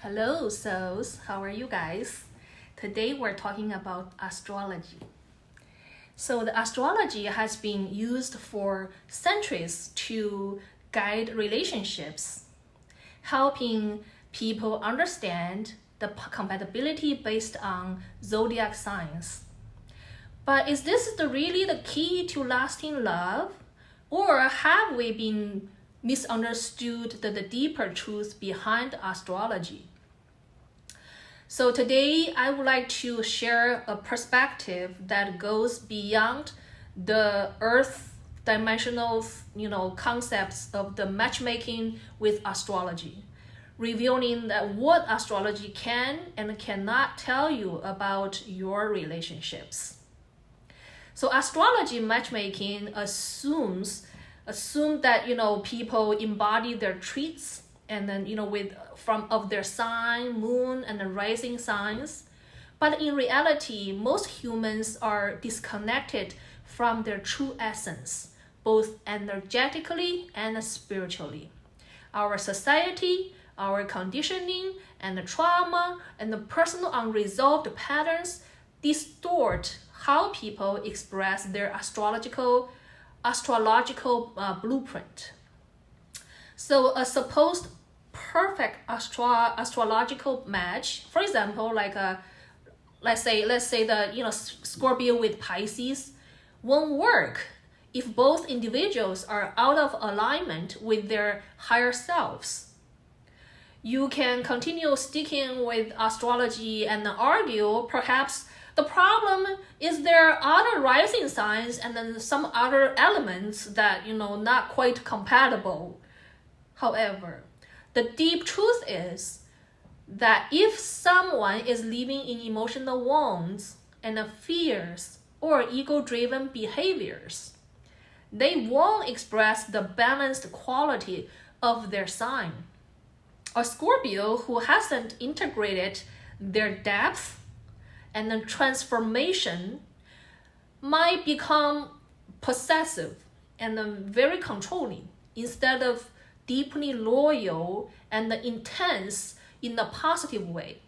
Hello, souls. How are you guys? Today we're talking about astrology. So the astrology has been used for centuries to guide relationships, helping people understand the compatibility based on zodiac signs. But is this really the key to lasting love? Or have we been misunderstood the deeper truth behind astrology? So today I would like to share a perspective that goes beyond the earth dimensional, concepts of the matchmaking with astrology, revealing that what astrology can and cannot tell you about your relationships. So astrology matchmaking assume that people embody their traits and then with from of their sign, moon, and the rising signs. But in reality, most humans are disconnected from their true essence, both energetically and spiritually. Our society, our conditioning, and the trauma, and the personal unresolved patterns distort how people express their astrological blueprint. So a supposed perfect astrological match, for example, like let's say the Scorpio with Pisces, won't work if both individuals are out of alignment with their higher selves. You can continue sticking with astrology and argue perhaps the problem is there are other rising signs and then some other elements that not quite compatible. However, the deep truth is that if someone is living in emotional wounds and fears or ego-driven behaviors, they won't express the balanced quality of their sign. A Scorpio who hasn't integrated their depth and the transformation might become possessive and very controlling instead of deeply loyal and intense in a positive way.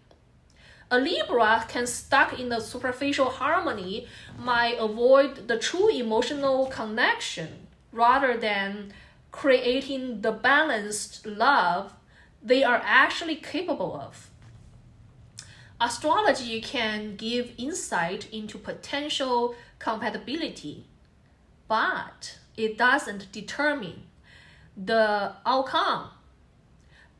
A Libra can stuck in the superficial harmony might avoid the true emotional connection rather than creating the balanced love they are actually capable of. Astrology can give insight into potential compatibility, but it doesn't determine the outcome.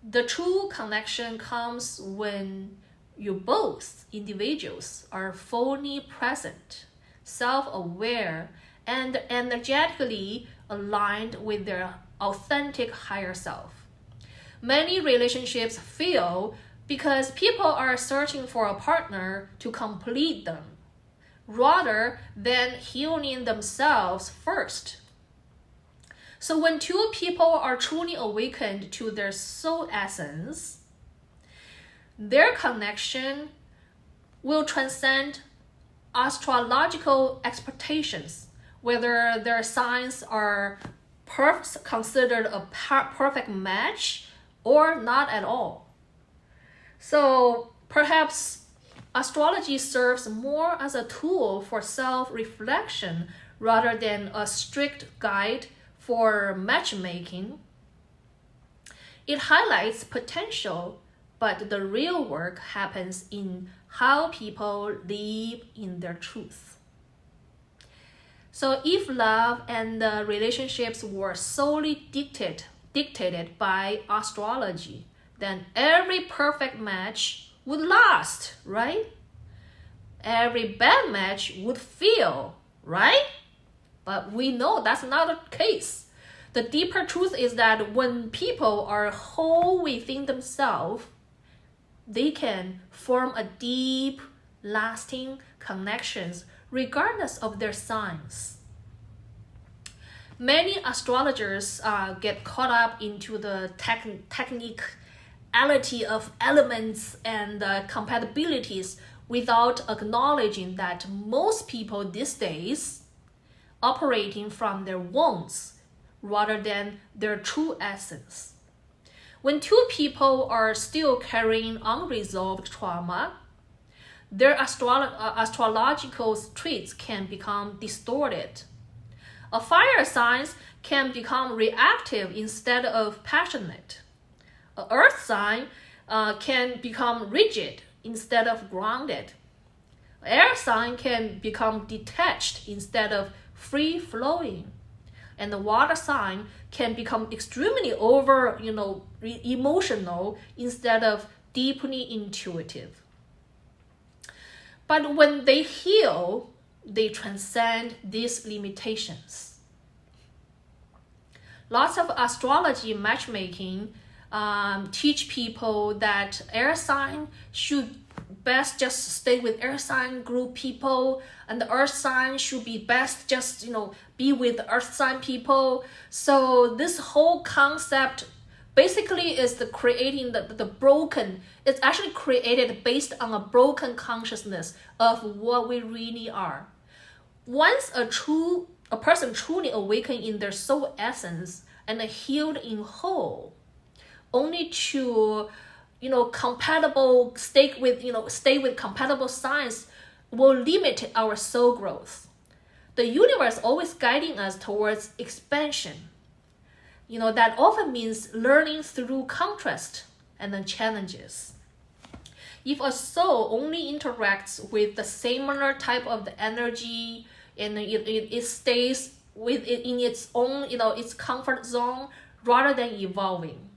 The true connection comes when you both individuals are fully present, self-aware, and energetically aligned with their authentic higher self. Many relationships fail because people are searching for a partner to complete them, rather than healing themselves first. So when two people are truly awakened to their soul essence, their connection will transcend astrological expectations, whether their signs are considered a perfect match or not at all. So perhaps astrology serves more as a tool for self-reflection rather than a strict guide for matchmaking. It highlights potential, but the real work happens in how people live in their truth. So if love and relationships were solely dictated by astrology, then every perfect match would last, right? Every bad match would fail, right? But we know that's not the case. The deeper truth is that when people are whole within themselves, they can form a deep, lasting connections regardless of their signs. Many astrologers get caught up into the technicality of elements and compatibilities without acknowledging that most people these days operating from their wounds rather than their true essence. When two people are still carrying unresolved trauma, their astrological traits can become distorted. A fire sign can become reactive instead of passionate. An earth sign can become rigid instead of grounded. Air sign can become detached instead of free-flowing. And the water sign can become extremely emotional instead of deeply intuitive. But when they heal, they transcend these limitations. Lots of astrology matchmaking teach people that air sign should best just stay with air sign group people, and the earth sign should be best just be with earth sign people. So this whole concept basically is creating the broken. It's actually created based on a broken consciousness of what we really are. Once a person truly awakened in their soul essence and healed in whole, only to stay with compatible signs will limit our soul growth. The universe always guiding us towards expansion. That often means learning through contrast and then challenges. If a soul only interacts with the similar type of the energy and it stays with it in its own, its comfort zone rather than evolving.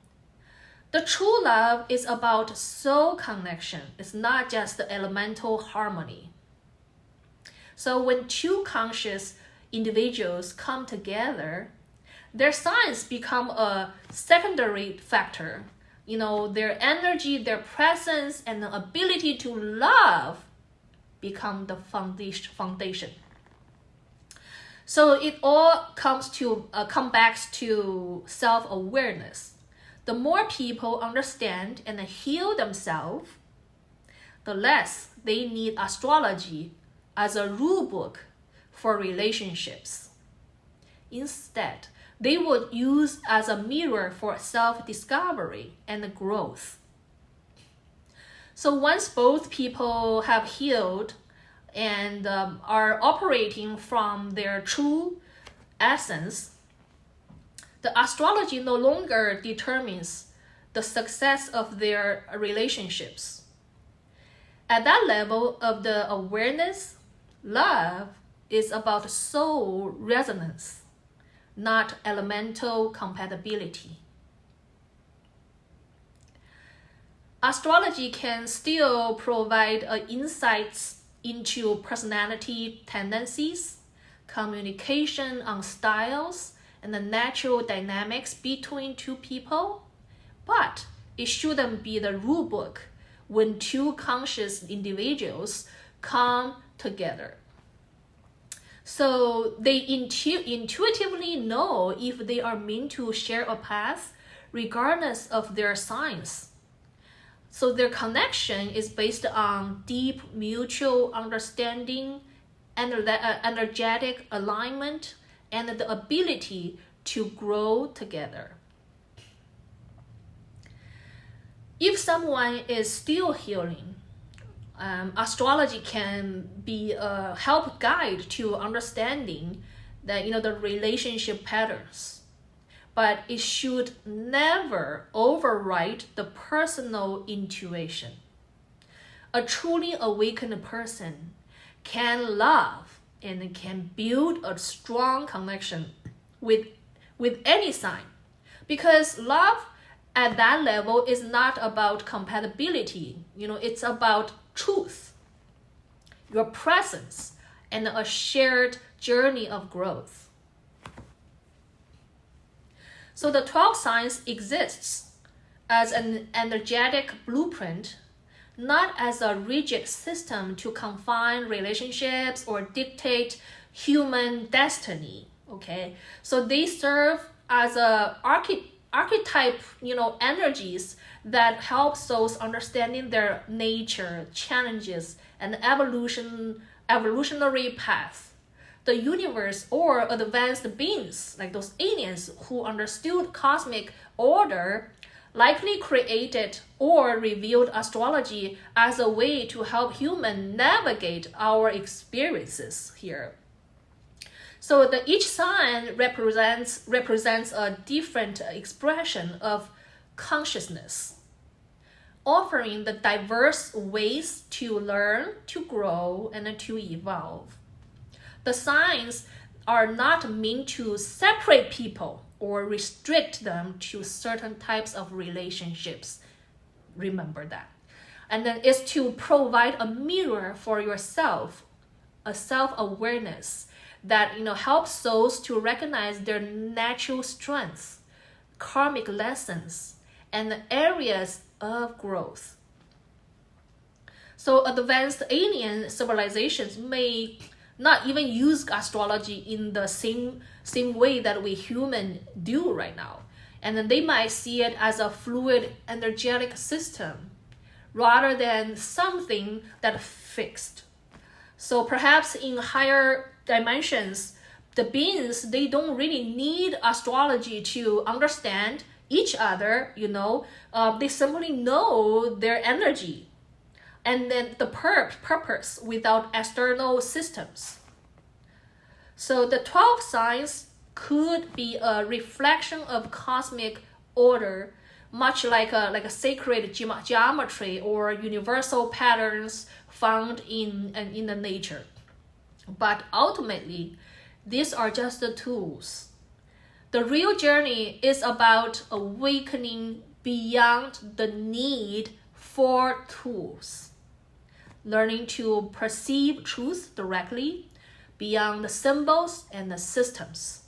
The true love is about soul connection. It's not just the elemental harmony. So when two conscious individuals come together, their signs become a secondary factor. Their energy, their presence, and the ability to love become the foundation. So it all comes back to self-awareness. The more people understand and heal themselves, the less they need astrology as a rule book for relationships. Instead, they would use as a mirror for self-discovery and growth. So once both people have healed and are operating from their true essence, the astrology no longer determines the success of their relationships. At that level of the awareness, love is about soul resonance, not elemental compatibility. Astrology can still provide insights into personality tendencies, communication on styles, and the natural dynamics between two people, but it shouldn't be the rule book when two conscious individuals come together. So they intuitively know if they are meant to share a path regardless of their signs. So their connection is based on deep mutual understanding, energetic alignment, and the ability to grow together. If someone is still healing, astrology can be a help guide to understanding the relationship patterns, but it should never override the personal intuition. A truly awakened person can love and can build a strong connection with any sign, because love at that level is not about compatibility. It's about truth, your presence, and a shared journey of growth. So the 12 signs exists as an energetic blueprint, not as a rigid system to confine relationships or dictate human destiny. Okay, so they serve as a archetype, energies that help souls understanding their nature, challenges, and evolutionary path. The universe or advanced beings, like those aliens who understood cosmic order, likely created or revealed astrology as a way to help humans navigate our experiences here. So each sign represents a different expression of consciousness, offering the diverse ways to learn, to grow, and to evolve. The signs are not meant to separate people or restrict them to certain types of relationships. Remember that. And then it's to provide a mirror for yourself, a self-awareness that helps souls to recognize their natural strengths, karmic lessons, and areas of growth. So advanced alien civilizations may not even use astrology in the same way that we humans do right now. And then they might see it as a fluid energetic system rather than something that fixed. So perhaps in higher dimensions, the beings, they don't really need astrology to understand each other, they simply know their energy and then the purpose without external systems. So the 12 signs could be a reflection of cosmic order, much like a sacred geometry or universal patterns found in the nature. But ultimately, these are just the tools. The real journey is about awakening beyond the need for tools, learning to perceive truth directly beyond the symbols and the systems.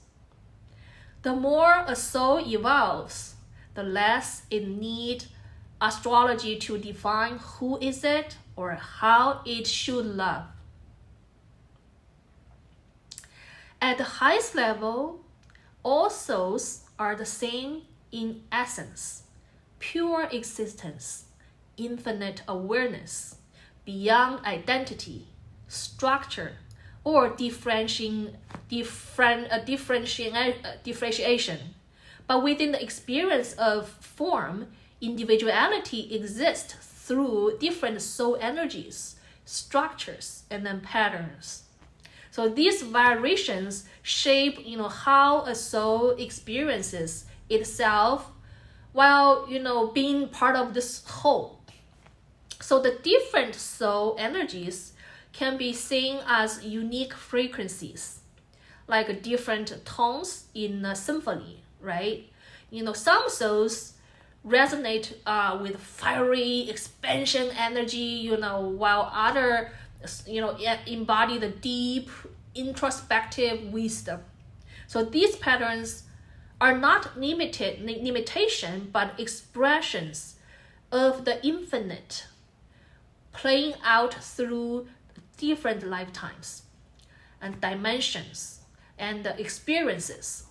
The more a soul evolves, the less it needs astrology to define who is it or how it should love. At the highest level, all souls are the same in essence, pure existence, infinite awareness, beyond identity, structure, or differentiation. But within the experience of form, individuality exists through different soul energies, structures, and then patterns. So these variations shape, how a soul experiences itself while, being part of this whole. So the different soul energies can be seen as unique frequencies, like different tones in a symphony, right? Some souls resonate with fiery expansion energy, while other embody the deep introspective wisdom. So these patterns are not limitation, but expressions of the infinite playing out through different lifetimes and dimensions and experiences.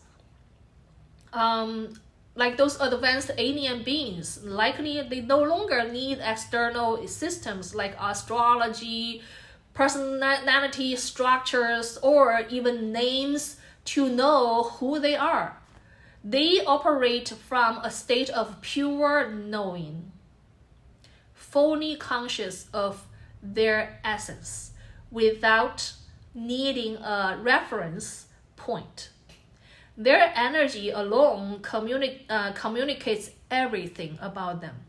Like those advanced alien beings, likely they no longer need external systems like astrology, personality structures, or even names to know who they are. They operate from a state of pure knowing, fully conscious of their essence, without needing a reference point. Their energy alone communicates everything about them.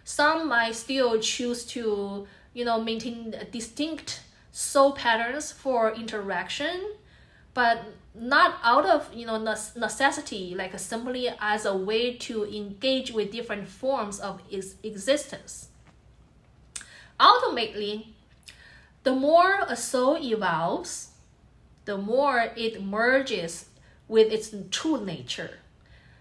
Some might still choose to, maintain distinct soul patterns for interaction, but not out of, necessity, like simply as a way to engage with different forms of existence. Ultimately, the more a soul evolves, the more it merges with its true nature,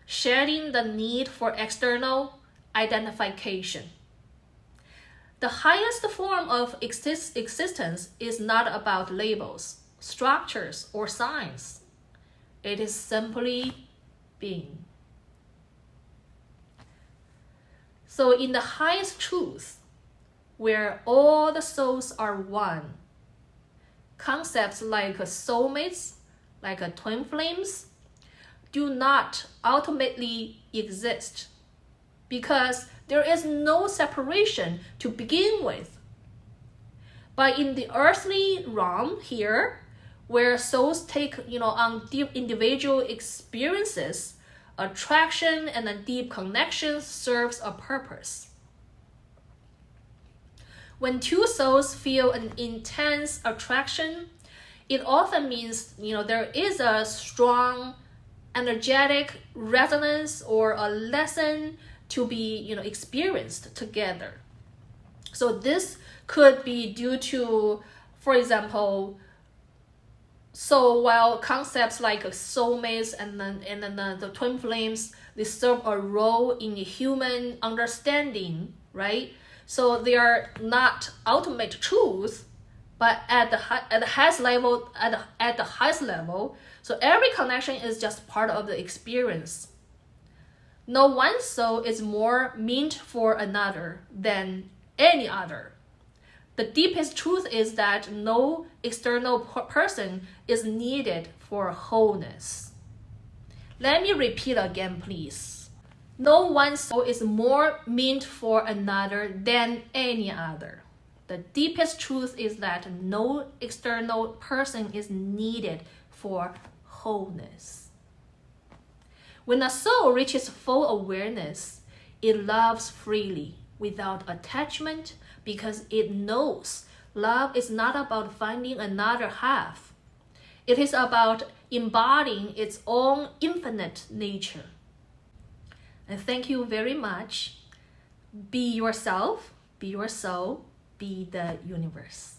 shedding the need for external identification. The highest form of existence is not about labels, structures, or signs. It is simply being. So in the highest truth, where all the souls are one, concepts like soulmates, like twin flames, do not ultimately exist. because there is no separation to begin with. But in the earthly realm here, where souls take, on deep individual experiences, attraction and a deep connection serves a purpose. When two souls feel an intense attraction, it often means, there is a strong energetic resonance or a lesson to be, experienced together. So this could be due to, for example, so while concepts like soulmates and then the twin flames, they serve a role in human understanding, right? So they are not ultimate truth, but at the highest level, at the highest level. So every connection is just part of the experience. No one soul is more meant for another than any other. The deepest truth is that no external person is needed for wholeness. Let me repeat again, please. No one soul is more meant for another than any other. The deepest truth is that no external person is needed for wholeness. When a soul reaches full awareness, it loves freely without attachment, because it knows love is not about finding another half. It is about embodying its own infinite nature. And thank you very much. Be yourself, be your soul, be the universe.